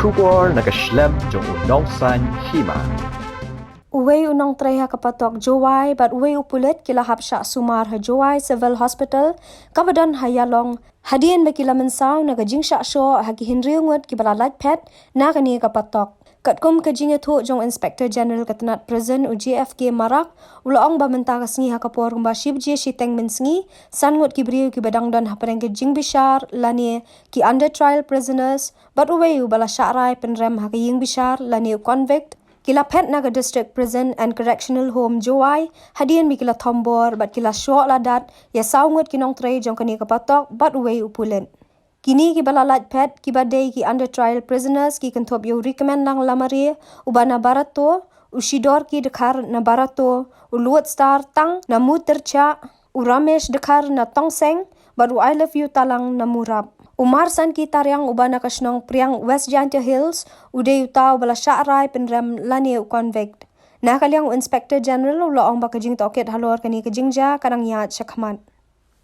Shubor nakaslem jong Nongtrei Hima. Uwei Nongtrei ha Patok Jowai but uwei Pulit kila hapsha sumar ha Jowai Civil Hospital kabadan hayalong hadien bekila Mynsaw naga jingsha Shoh ha Kynhun riungut ki balalat pet na kani ka Patok katkum ka jinga thu jong Inspector General katanat prison u GFK marak ulaong ba menta ka sngi ha kapor ba shibje shiteng mensngi sangut ki briu ki badang don ha pareng ke jing bishar lani ki under trial prisoners but uwei u bala sharai penrem ha ki ying bishar lani convict kila pet naga district prison and correctional home Jowai hadien mi kila thombor bat kila Shoh ladat ya saungut ki Nongtrei jong kani ka Patok bat uwei Pulit kini ki balalat pet ki badai ki under trial prisoners ki kentop yo recommend nang lamari ubana barato ushidor ki dekhar na barato uluat star tang na mutercha uramesh dekhar na tongseng baru I love you talang na murab Umar san ki taryang ubana kasnong priang West Janta Hills uday utaw bala sya'ray penrem lani convict. Nakaliang Inspector General ulaong ba kajing toket halor kani kajingja karang yat syakhamat.